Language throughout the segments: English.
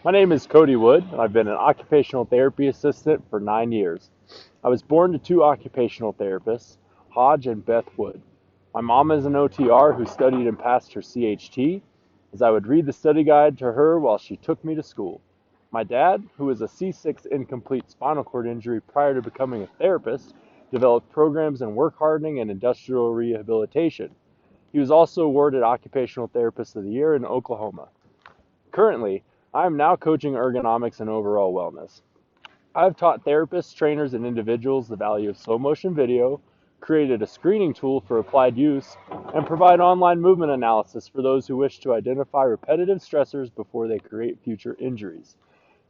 My name is Cody Wood, and I've been an occupational therapy assistant for 9 years. I was born to two occupational therapists, Hodge and Beth Wood. My mom is an OTR who studied and passed her CHT, as I would read the study guide to her while she took me to school. My dad, who was a C6 incomplete spinal cord injury prior to becoming a therapist, developed programs in work hardening and industrial rehabilitation. He was also awarded Occupational Therapist of the Year in Oklahoma. Currently, I am now coaching ergonomics and overall wellness. I have taught therapists, trainers, and individuals the value of slow motion video, created a screening tool for applied use, and provide online movement analysis for those who wish to identify repetitive stressors before they create future injuries.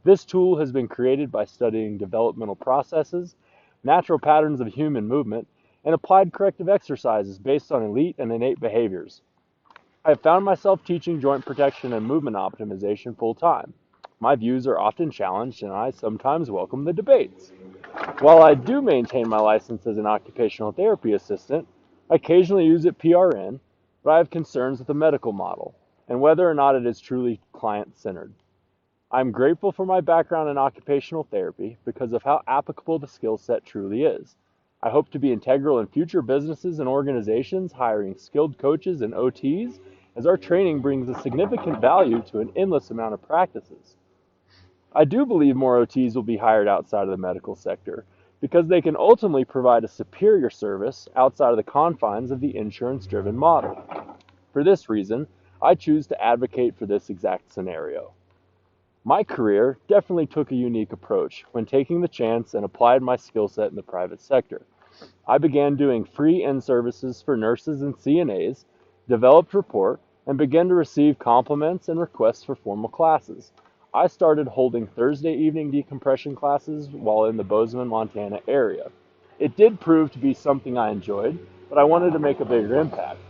This tool has been created by studying developmental processes, natural patterns of human movement, and applied corrective exercises based on elite and innate behaviors. I have found myself teaching joint protection and movement optimization full time. My views are often challenged, and I sometimes welcome the debates. While I do maintain my license as an occupational therapy assistant, I occasionally use it PRN, but I have concerns with the medical model and whether or not it is truly client-centered. I am grateful for my background in occupational therapy because of how applicable the skill set truly is. I hope to be integral in future businesses and organizations hiring skilled coaches and OTs, as our training brings a significant value to an endless amount of practices. I do believe more OTs will be hired outside of the medical sector because they can ultimately provide a superior service outside of the confines of the insurance-driven model. For this reason, I choose to advocate for this exact scenario. My career definitely took a unique approach when taking the chance and applied my skill set in the private sector. I began doing free in-services for nurses and CNAs, developed rapport, and began to receive compliments and requests for formal classes. I started holding Thursday evening decompression classes while in the Bozeman, Montana area. It did prove to be something I enjoyed, but I wanted to make a bigger impact.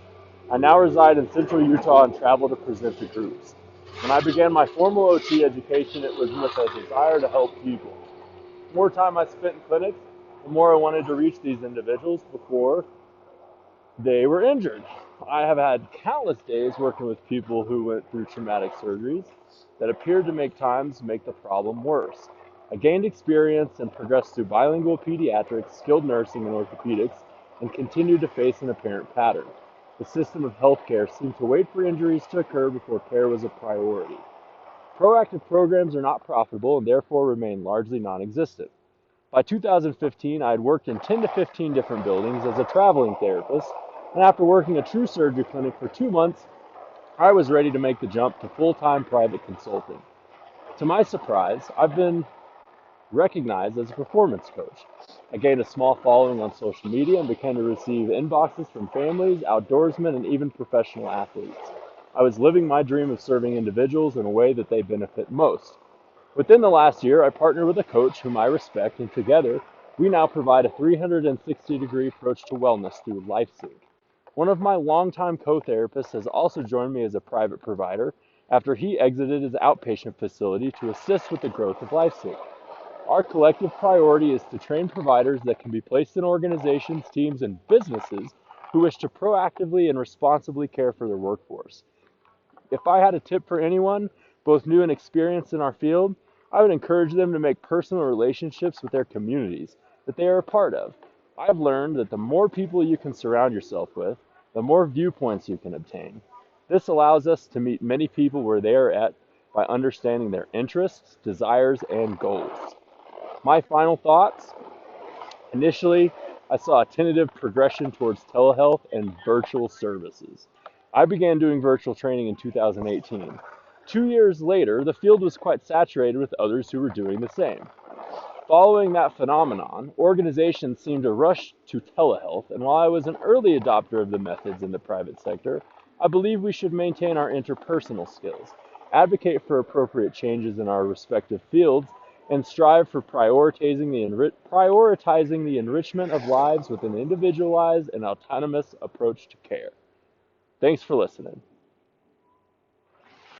I now reside in central Utah and travel to present to groups. When I began my formal OT education, it was with a desire to help people. The more time I spent in clinics, the more I wanted to reach these individuals before they were injured. I have had countless days working with people who went through traumatic surgeries that appeared to make the problem worse. I gained experience and progressed through bilingual pediatrics, skilled nursing, and orthopedics, and continued to face an apparent pattern. The system of healthcare seemed to wait for injuries to occur before care was a priority. Proactive programs are not profitable and therefore remain largely non-existent. By 2015, I had worked in 10 to 15 different buildings as a traveling therapist, and after working a true surgery clinic for 2 months, I was ready to make the jump to full-time private consulting. To my surprise, I've been recognized as a performance coach. I gained a small following on social media and began to receive inboxes from families, outdoorsmen, and even professional athletes. I was living my dream of serving individuals in a way that they benefit most. Within the last year, I partnered with a coach whom I respect, and together, we now provide a 360-degree approach to wellness through LifeSync. One of my longtime co-therapists has also joined me as a private provider after he exited his outpatient facility to assist with the growth of LifeSync. Our collective priority is to train providers that can be placed in organizations, teams, and businesses who wish to proactively and responsibly care for their workforce. If I had a tip for anyone, both new and experienced in our field, I would encourage them to make personal relationships with their communities that they are a part of. I've learned that the more people you can surround yourself with, the more viewpoints you can obtain. This allows us to meet many people where they are at by understanding their interests, desires, and goals. My final thoughts. Initially, I saw a tentative progression towards telehealth and virtual services. I began doing virtual training in 2018. 2 years later, the field was quite saturated with others who were doing the same. Following that phenomenon, organizations seemed to rush to telehealth, and while I was an early adopter of the methods in the private sector, I believe we should maintain our interpersonal skills, advocate for appropriate changes in our respective fields, and strive for prioritizing the enrichment of lives with an individualized and autonomous approach to care. Thanks for listening.